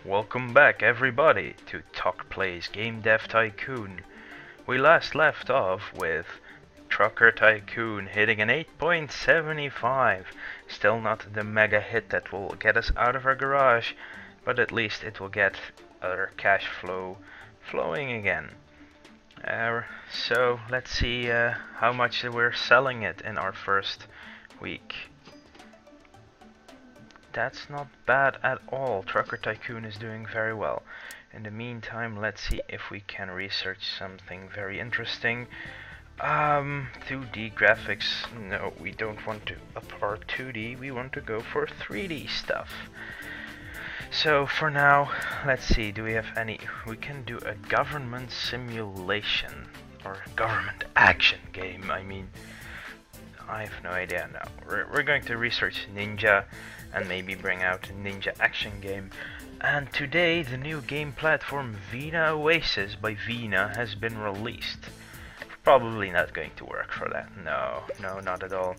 Welcome back everybody to Talk Plays Game Dev Tycoon. We last left off with Trucker Tycoon hitting an 8.75. Still not the mega hit that will get us out of our garage, but at least it will get our cash flow flowing again. So let's see how much we're selling it in our first week. That's not bad at all. Trucker Tycoon is doing very well. In the meantime, let's see if we can research something very interesting. 2D graphics. No, we don't want to up our 2D. We want to go for 3D stuff. So for now, let's see. Do we have any? We can do a government simulation or government action game. I mean, I have no idea now. We're going to research Ninja and maybe bring out a Ninja action game. And today the new game platform Vina Oasis by Vina has been released. Probably not going to work for that. No, not at all.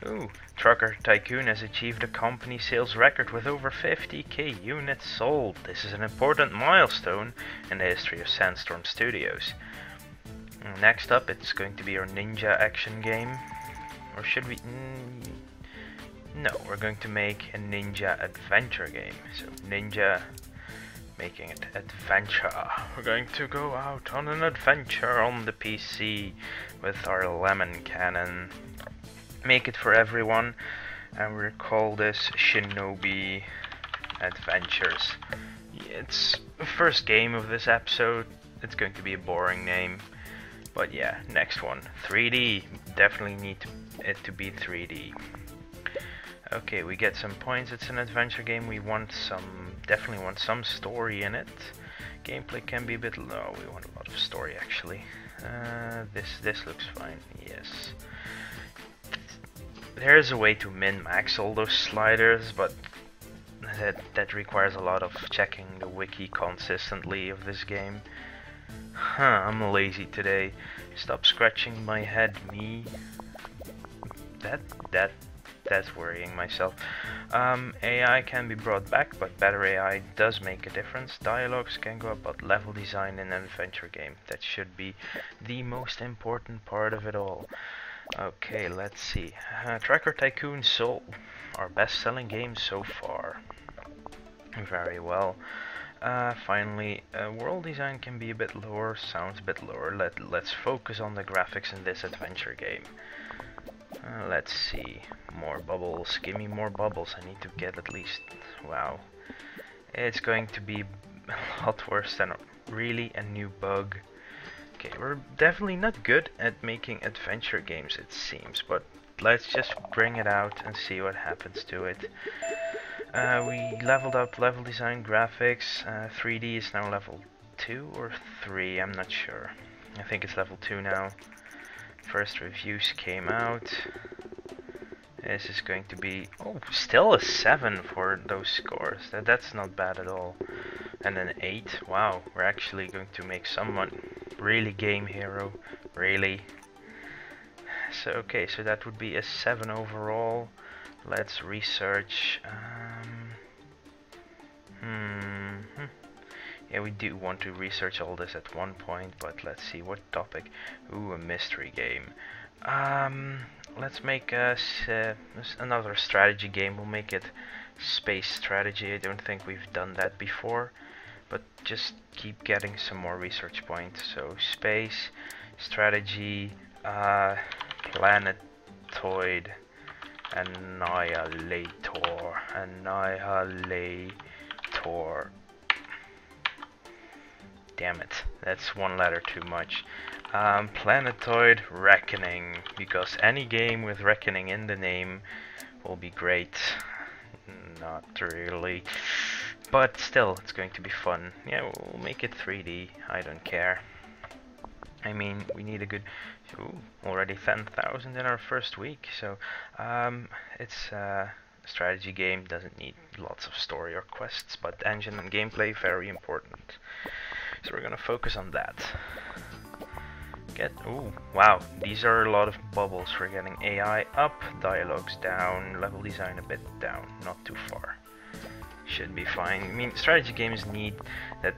Ooh, Trucker Tycoon has achieved a company sales record with over 50k units sold. This is an important milestone in the history of Sandstorm Studios. Next up, it's going to be our Ninja action game. Or should we? No, we're going to make a Ninja adventure game. So Ninja, making it adventure. We're going to go out on an adventure on the PC with our lemon cannon. Make it for everyone, and we'll call this Shinobi Adventures. It's the first game of this episode. It's going to be a boring name. But yeah, next one. 3D. Definitely need it to be 3D. Okay, we get some points. It's an adventure game. We want definitely want some story in it. Gameplay can be a bit low. We want a lot of story actually. This looks fine. Yes. There's a way to min-max all those sliders, but that requires a lot of checking the wiki consistently of this game. Huh, I'm lazy today. Stop scratching my head, me. That's worrying myself. AI can be brought back, but better AI does make a difference. Dialogues can go up, but level design in an adventure game, that should be the most important part of it all. Okay, let's see. Trucker Tycoon sold our best-selling game so far. Very well. Finally, world design can be a bit lower, sounds a bit lower. Let's focus on the graphics in this adventure game. Let's see. More bubbles. Give me more bubbles. I need to get at least... Wow. It's going to be a lot worse than really a new bug. Okay, we're definitely not good at making adventure games, it seems. But let's just bring it out and see what happens to it. We leveled up level design, graphics. 3D is now level 2 or 3, I'm not sure. I think it's level 2 now. First reviews came out. This is going to be, oh, still a 7 for those scores. That's not bad at all. And an 8. Wow, we're actually going to make someone really game hero. Really. So okay, so that would be a 7 overall. Let's research. Yeah, we do want to research all this at one point, but let's see what topic. Ooh, a mystery game. Let's make another strategy game. We'll make it space strategy. I don't think we've done that before, but just keep getting some more research points. So space strategy, planetoid, annihilator. Damn it, that's one letter too much. Planetoid Reckoning, because any game with Reckoning in the name will be great. Not really, but still, it's going to be fun. Yeah, we'll make it 3D, I don't care. I mean, we need a good... Ooh, already 10,000 in our first week, so it's a strategy game, doesn't need lots of story or quests, but engine and gameplay, very important. So we're gonna focus on that. Ooh, wow, these are a lot of bubbles. We're getting AI up, dialogues down, level design a bit down, not too far. should be fine. I mean, strategy games need that.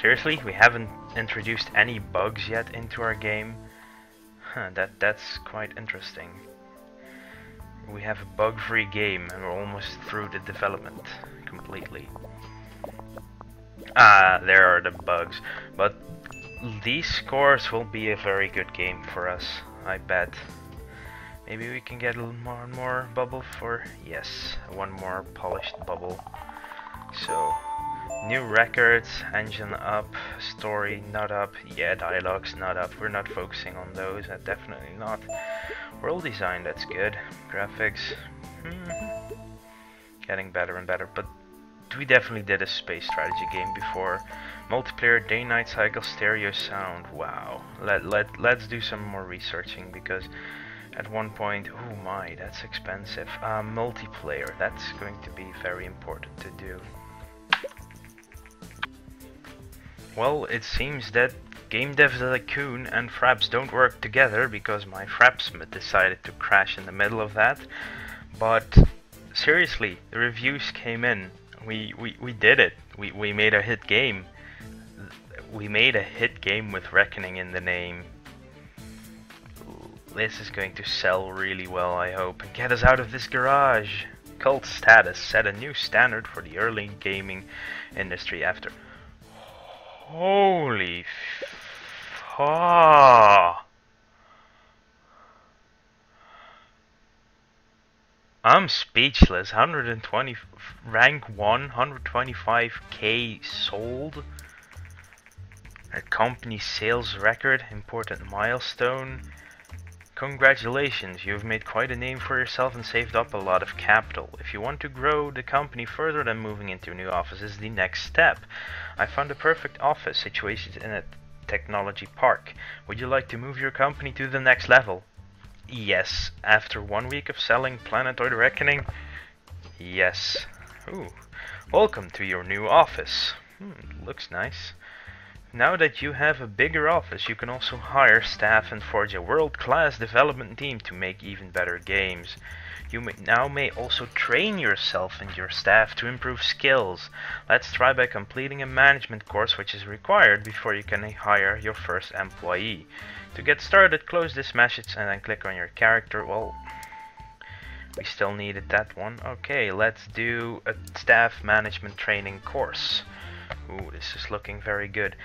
Seriously, we haven't introduced any bugs yet into our game. Huh, that's quite interesting. We have a bug-free game and we're almost through the development completely. Ah, there are the bugs. But these scores will be a very good game for us, I bet. Maybe we can get a little more and more bubble for... Yes, one more polished bubble. So, new records, engine up, story not up, yeah, dialogues not up. We're not focusing on those, definitely not. World design, that's good. Graphics, getting better and better. But we definitely did a space strategy game before. Multiplayer, day-night cycle, stereo sound. Wow. Let's do some more researching, because at one point, oh my, that's expensive. Multiplayer, that's going to be very important to do. Well, it seems that Game Dev Tycoon and Fraps don't work together, because my Fraps decided to crash in the middle of that. But seriously, the reviews came in. We did it. We made a hit game. We made a hit game with Reckoning in the name. This is going to sell really well, I hope, and get us out of this garage. Cult Status set a new standard for the early gaming industry after... Holy I'm speechless. 120 rank 1, 125k sold. A company sales record, important milestone. Congratulations, you've made quite a name for yourself and saved up a lot of capital. If you want to grow the company further, then moving into a new office is the next step. I found a perfect office situated in a technology park. Would you like to move your company to the next level? Yes. After 1 week of selling Planetoid Reckoning? Yes. Ooh. Welcome to your new office. Looks nice. Now that you have a bigger office, you can also hire staff and forge a world-class development team to make even better games. You may also train yourself and your staff to improve skills. Let's try by completing a management course, which is required before you can hire your first employee. To get started, close this message and then click on your character. Well, we still needed that one. Okay, let's do a staff management training course. Ooh, this is looking very good.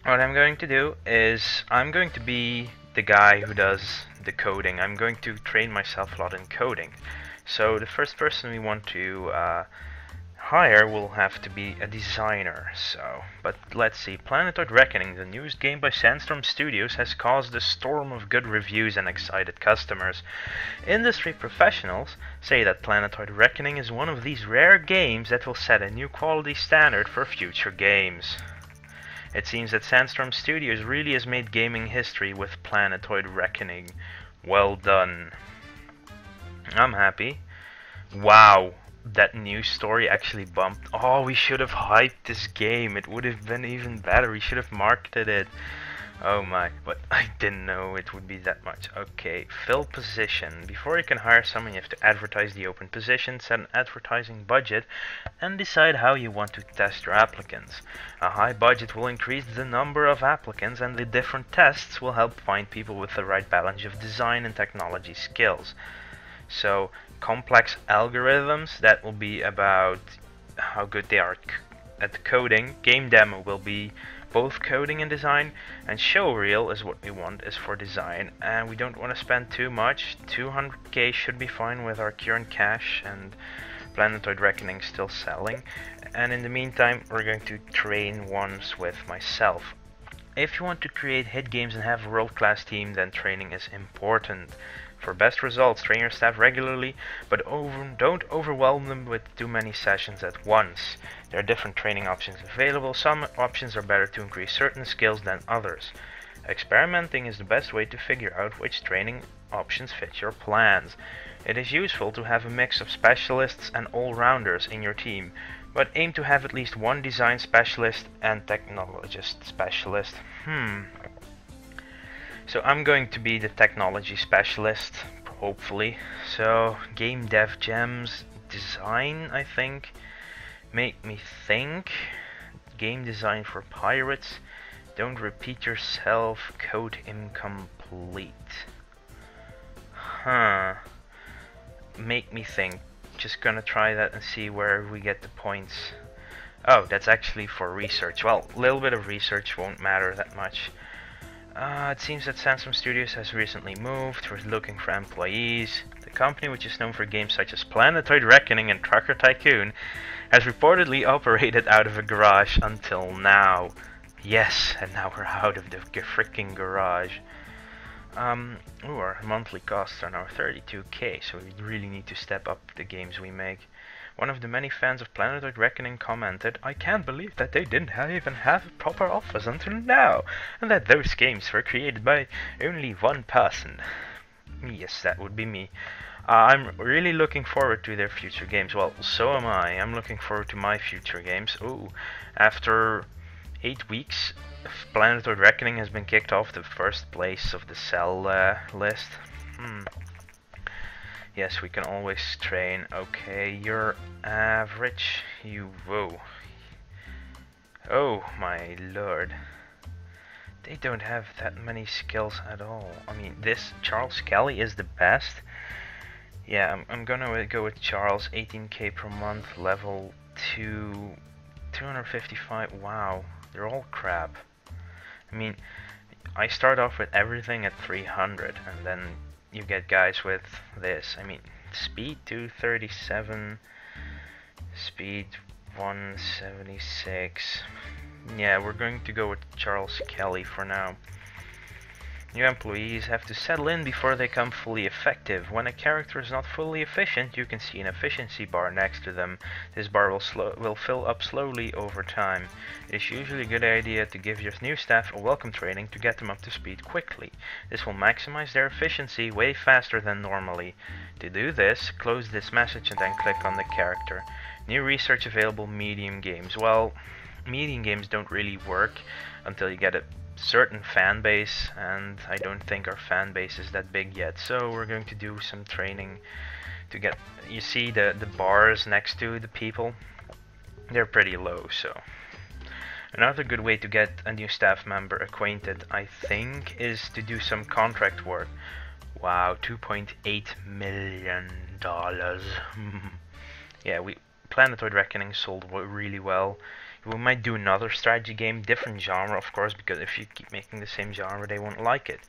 What I'm going to do is I'm going to be the guy who does the coding. I'm going to train myself a lot in coding. So the first person we want to hire will have to be a designer. But let's see. Planetoid Reckoning, the newest game by Sandstorm Studios, has caused a storm of good reviews and excited customers. Industry professionals say that Planetoid Reckoning is one of these rare games that will set a new quality standard for future games. It seems that Sandstorm Studios really has made gaming history with Planetoid Reckoning. Well done. I'm happy. Wow, that news story actually bumped. Oh, we should have hyped this game. It would have been even better. We should have marketed it. Oh my, but I didn't know it would be that much. Okay, fill position. Before you can hire someone, you have to advertise the open position, set an advertising budget, and decide how you want to test your applicants. A high budget will increase the number of applicants, and the different tests will help find people with the right balance of design and technology skills. So, complex algorithms, that will be about how good they are at coding. Game demo will be both coding and design, and showreel is what we want is for design, and we don't want to spend too much. 200k should be fine with our current cash, and Planetoid Reckoning still selling. And in the meantime, we're going to train once with myself. If you want to create hit games and have a world-class team, then training is important. For best results, train your staff regularly, but don't overwhelm them with too many sessions at once. There are different training options available. Some options are better to increase certain skills than others. Experimenting is the best way to figure out which training options fit your plans. It is useful to have a mix of specialists and all-rounders in your team, but aim to have at least one design specialist and technologist specialist. So I'm going to be the technology specialist, hopefully. So, game dev gems, design, I think. Make me think. Game design for pirates. Don't repeat yourself. Code incomplete. Huh. Make me think. Just gonna try that and see where we get the points. Oh, that's actually for research. Well, a little bit of research won't matter that much. It seems that Sansom Studios has recently moved. We're looking for employees. The company, which is known for games such as Planetoid Reckoning and Trucker Tycoon, has reportedly operated out of a garage until now. Yes, and now we're out of the freaking garage. Our monthly costs are now 32k, so we really need to step up the games we make. One of the many fans of Planetoid Reckoning commented, "I can't believe that they didn't even have a proper office until now, and that those games were created by only one person." Yes, that would be me. I'm really looking forward to their future games. Well, so am I. I'm looking forward to my future games. Ooh, after 8 weeks, Planetoid Reckoning has been kicked off the first place of the sell list. Yes, we can always train. Okay, you're average. Whoa. Oh my lord. They don't have that many skills at all. I mean, this Charles Kelly is the best. Yeah, I'm gonna go with Charles. 18k per month, level 2, 255. Wow, they're all crap. I mean, I start off with everything at 300, and then you get guys with this. I mean, speed 237, speed 176. Yeah, we're going to go with Charles Kelly for now. New employees have to settle in before they become fully effective. When a character is not fully efficient, you can see an efficiency bar next to them. This bar will fill up slowly over time. It is usually a good idea to give your new staff a welcome training to get them up to speed quickly. This will maximize their efficiency way faster than normally. To do this, close this message and then click on the character. New research available medium games. Well, medium games don't really work until you get a certain fan base, and I don't think our fan base is that big yet, so we're going to do some training to get, you see the bars next to the people, they're pretty low. So another good way to get a new staff member acquainted, I think, is to do some contract work. Wow, $2.8 million. Yeah, Planetoid Reckoning sold really well. We might do another strategy game, different genre of course, because if you keep making the same genre they won't like it.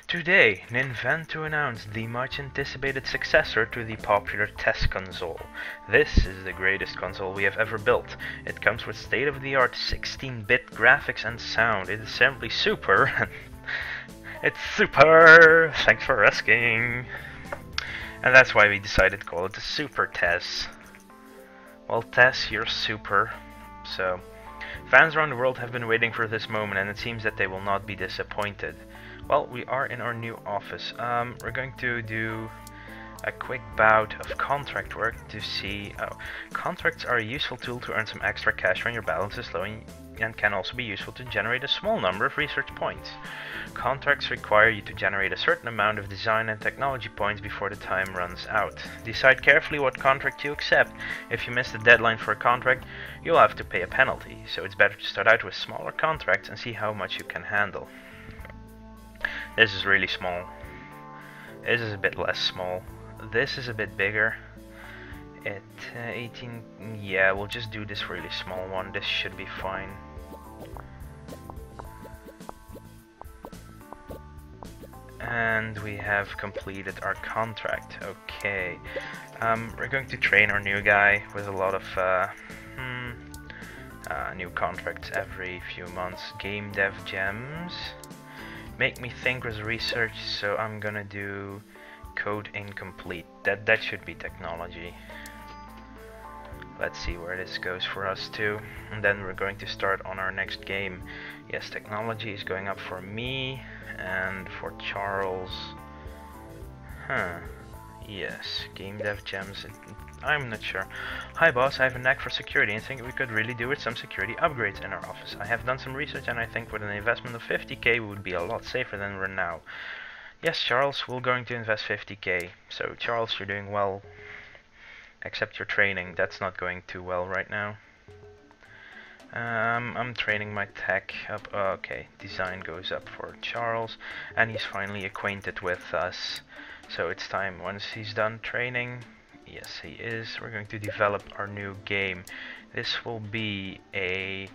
Today, Nintendo announced the much anticipated successor to the popular test console. This is the greatest console we have ever built. It comes with state-of-the-art 16-bit graphics and sound. It is simply super. It's super! Thanks for asking. And that's why we decided to call it the Super Tess. Well, Tess, you're super. So, fans around the world have been waiting for this moment, and it seems that they will not be disappointed. Well, we are in our new office. We're going to do a quick bout of contract work to see... Oh, contracts are a useful tool to earn some extra cash when your balance is low, and can also be useful to generate a small number of research points. Contracts require you to generate a certain amount of design and technology points before the time runs out. Decide carefully what contract you accept. If you miss the deadline for a contract, you'll have to pay a penalty, so it's better to start out with smaller contracts and see how much you can handle. This is really small. This is a bit less small. This is a bit bigger. At 18, yeah, we'll just do this really small one. This should be fine. And we have completed our contract. Okay, we're going to train our new guy with a lot of new contracts every few months. Game Dev Gems. Make me think was research, so I'm gonna do code incomplete. That should be technology. Let's see where this goes for us too. And then we're going to start on our next game. Yes, technology is going up for me and for Charles. Yes, Game Dev Gems. I'm not sure. Hi boss, I have a knack for security and think we could really do with some security upgrades in our office. I have done some research and I think with an investment of 50k we would be a lot safer than we're now. Yes Charles, we're going to invest 50k. So Charles, you're doing well. Except your training, that's not going too well right now. I'm training my tech up. Okay, design goes up for Charles, and he's finally acquainted with us. So it's time, once he's done training, yes he is, we're going to develop our new game. This will be a,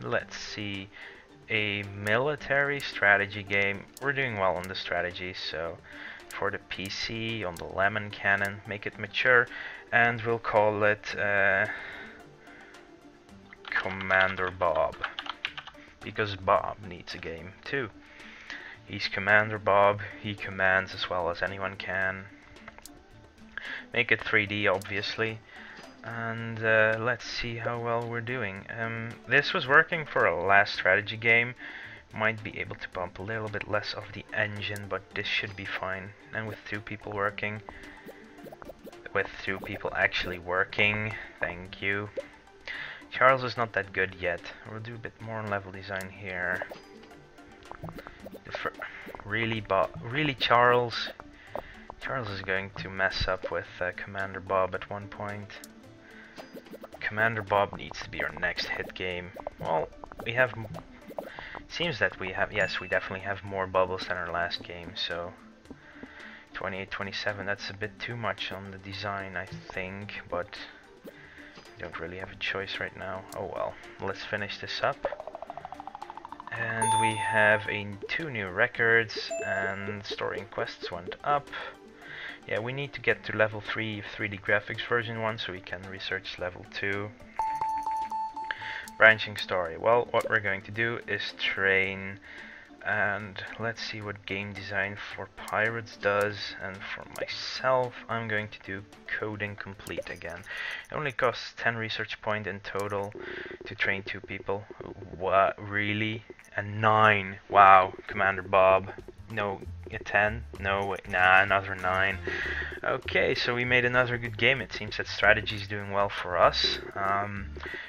let's see, a military strategy game. We're doing well on the strategy, so for the PC, on the Lemon Cannon, make it mature, and we'll call it Commander Bob, because Bob needs a game too. He's Commander Bob, he commands as well as anyone can. Make it 3D obviously, and let's see how well we're doing. This was working for a last strategy game. Might be able to pump a little bit less of the engine, but this should be fine. And with 2 people working, with 2 people actually working, thank you. Charles is not that good yet. We'll do a bit more on level design here. Really Charles? Charles is going to mess up with Commander Bob at one point. Commander Bob needs to be our next hit game. Well, we have... Seems that we have... Yes, we definitely have more bubbles than our last game, so... 28, 27, that's a bit too much on the design, I think, but... Don't really have a choice right now. Oh well, let's finish this up. And we have 2 new records, and story and quests went up. Yeah, we need to get to level 3 of 3D graphics version 1 so we can research level 2. Branching story. Well, what we're going to do is train, and let's see what game design for pirates does, and for myself I'm going to do coding complete again. It only costs 10 research points in total to train 2 people. What, really? And 9. Wow, Commander Bob. No, a 10? No, wait, nah, another 9. Okay, so we made another good game. It seems that strategy is doing well for us.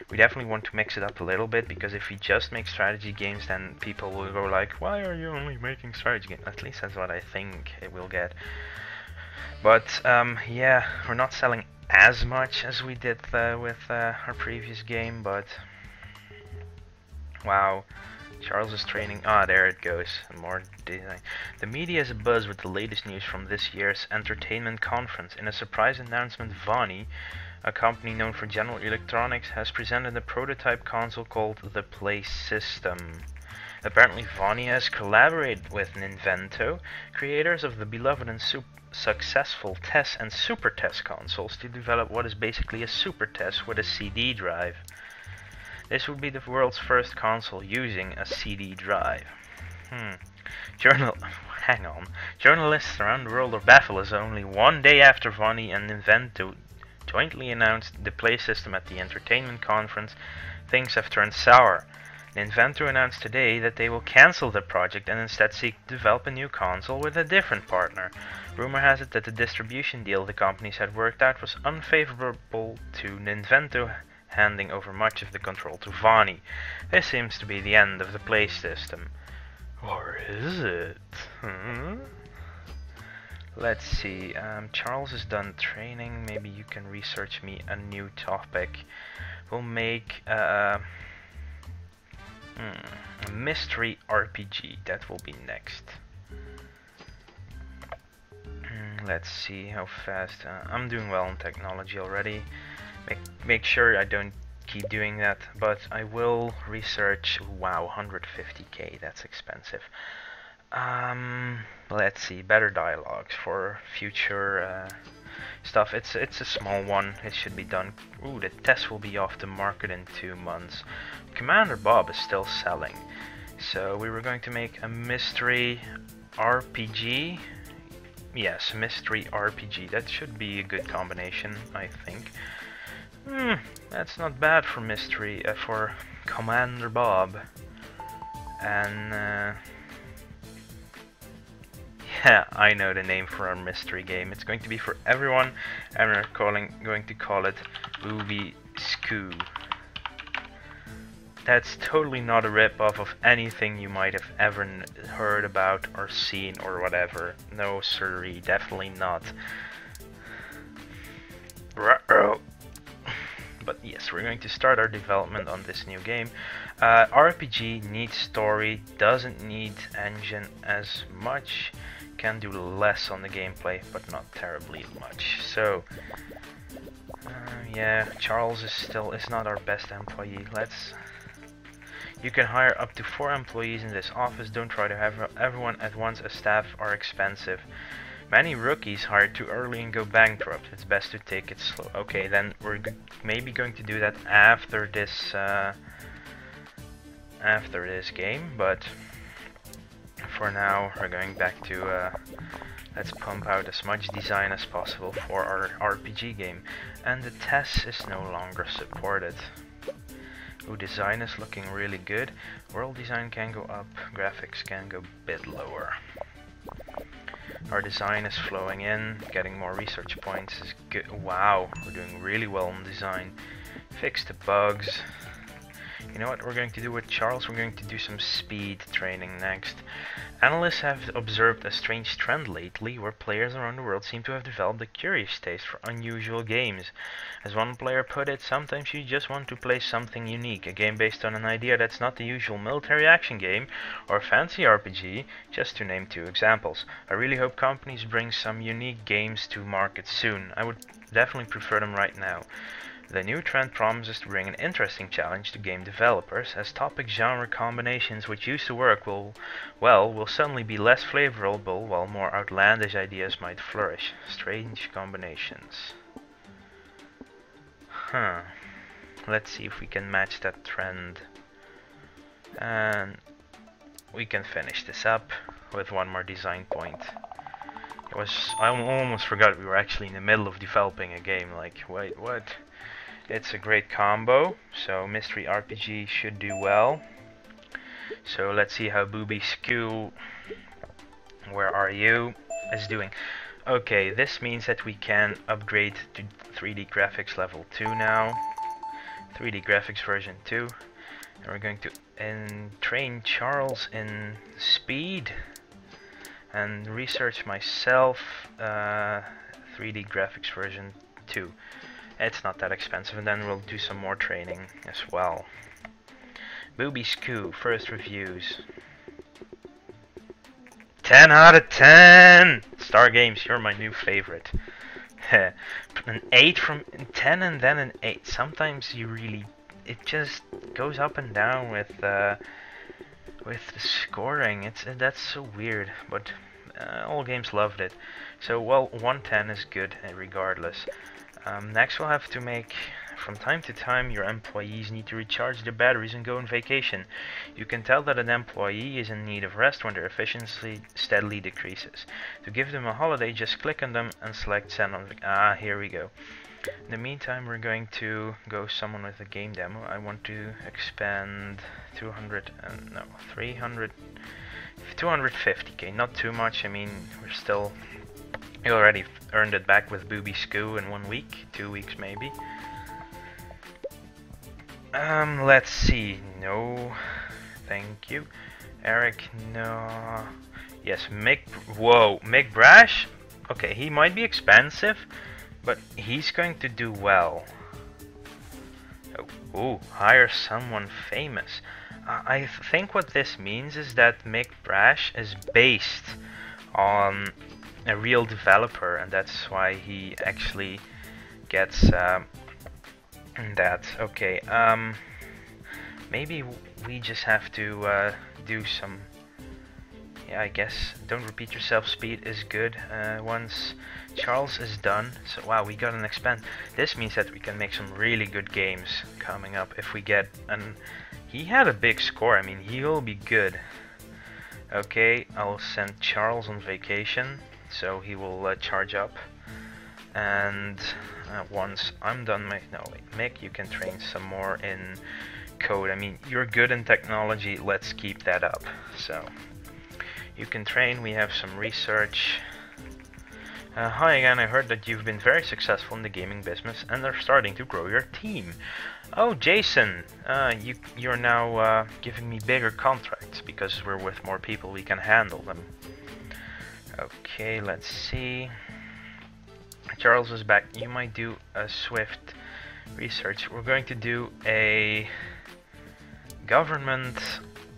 We definitely want to mix it up a little bit, because if we just make strategy games, then people will go like, why are you only making strategy games? At least that's what I think it will get. But yeah, we're not selling as much as we did with our previous game, but wow. Charles is training. Ah, there it goes. More design. The media is abuzz with the latest news from this year's entertainment conference. In a surprise announcement, Vani, a company known for general electronics, has presented a prototype console called the Play System. Apparently, Vani has collaborated with Ninvento, creators of the beloved and successful TES and Super TES consoles, to develop what is basically a Super TES with a CD drive. This would be the world's first console using a CD drive. Hang on. Journalists around the world are baffled as only one day after Vani and Ninvento jointly announced the Play System at the entertainment conference, things have turned sour. Ninvento announced today that they will cancel the project and instead seek to develop a new console with a different partner. Rumor has it that the distribution deal the companies had worked out was unfavorable to Ninvento, handing over much of the control to Vani. This seems to be the end of the Play System. Or is it? Let's see, Charles is done training. Maybe you can research me a new topic. We'll make a mystery RPG. That will be next. Let's see how fast. I'm doing well in technology already. Make sure I don't keep doing that, but I will research. Wow, 150k, that's expensive. Let's see, better dialogues for future stuff. It's a small one, it should be done. Ooh, the test will be off the market in 2 months. Commander Bob is still selling, so we were going to make a mystery RPG. Yes, mystery RPG, that should be a good combination, I think. That's not bad for mystery, for Commander Bob. And yeah, I know the name for our mystery game. It's going to be for everyone, and we're going to call it Booby Skoo. That's totally not a rip-off of anything you might have ever heard about or seen or whatever. No siree, definitely not. But yes, we're going to start our development on this new game. RPG needs story, doesn't need engine as much, can do less on the gameplay, but not terribly much. So, yeah, Charles is not our best employee. You can hire up to 4 employees in this office. Don't try to have everyone at once, as staff are expensive. Many rookies hire too early and go bankrupt. It's best to take it slow. Okay, then we're maybe going to do that after this game, but for now we're going back to let's pump out as much design as possible for our RPG game. And the test is no longer supported. Ooh, design is looking really good. World design can go up, graphics can go a bit lower. Our design is flowing in, getting more research points is good. Wow, we're doing really well on design. Fix the bugs. You know what we're going to do with Charles? We're going to do some speed training next. Analysts have observed a strange trend lately where players around the world seem to have developed a curious taste for unusual games. As one player put it, sometimes you just want to play something unique, a game based on an idea that's not the usual military action game or fancy RPG, just to name 2 examples. I really hope companies bring some unique games to market soon. I would definitely prefer them right now. The new trend promises to bring an interesting challenge to game developers, as topic genre combinations which used to work will suddenly be less flavorful, while more outlandish ideas might flourish. Strange combinations. Huh. Let's see if we can match that trend. And we can finish this up with 1 more design point. I almost forgot we were actually in the middle of developing a game. Like, wait, what? It's a great combo, so Mystery RPG should do well. So let's see how Booby Skew, where are you, is doing. Okay, this means that we can upgrade to 3D graphics level 2 now. 3D graphics version 2. And we're going to train Charles in speed and research myself 3D graphics version 2. It's not that expensive, and then we'll do some more training as well. Booby Skew, first reviews. 10 out of 10! Star Games, you're my new favorite. An 8 from 10 and then an 8. Sometimes it just goes up and down with the scoring. That's so weird, but all games loved it. So, well, 110 is good regardless. Next we'll have to make, from time to time, your employees need to recharge their batteries and go on vacation. You can tell that an employee is in need of rest when their efficiency steadily decreases. To give them a holiday, just click on them and select send on vacation. Here we go. In the meantime, we're going to go someone with a game demo. I want to expand 250k, not too much. I mean, we already earned it back with Booby Skew in 1 week, 2 weeks maybe. Let's see. No, thank you. Eric, no. Yes, Mick Brash. Okay, he might be expensive, but he's going to do well. Oh, hire someone famous. I think what this means is that Mick Brash is based on a real developer, and that's why he actually gets that. Okay, maybe we just have to do some, yeah, I guess don't repeat yourself speed is good. Once Charles is done, so wow, we got an expand. This means that we can make some really good games coming up if we get he had a big score. I mean, he'll be good. Okay, I'll send Charles on vacation, so he will charge up. And once I'm done, Mick, you can train some more in code. I mean, you're good in technology, let's keep that up. So, you can train, we have some research. Hi again, I heard that you've been very successful in the gaming business and are starting to grow your team. Oh, Jason, you're now giving me bigger contracts because we're with more people, we can handle them. Okay, let's see. Charles is back. You might do a swift research. We're going to do a government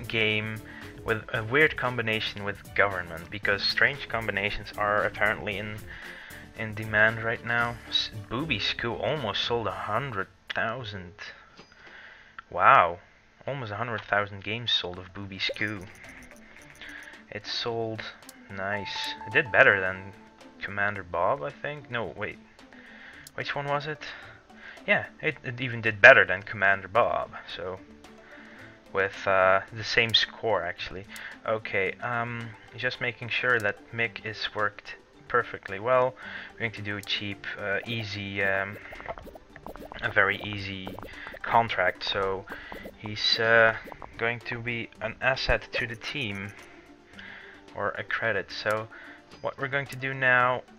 game with a weird combination with government, because strange combinations are apparently in demand right now. Booby School almost sold 100,000. Wow, almost 100,000 games sold of Booby School. It sold nice. It did better than Commander Bob, I think. No, wait. Which one was it? Yeah, it even did better than Commander Bob. So with the same score actually. Okay, just making sure that Mick is worked perfectly well. We're going to do a cheap, easy, a very easy contract. So he's going to be an asset to the team, or a credit. So what we're going to do now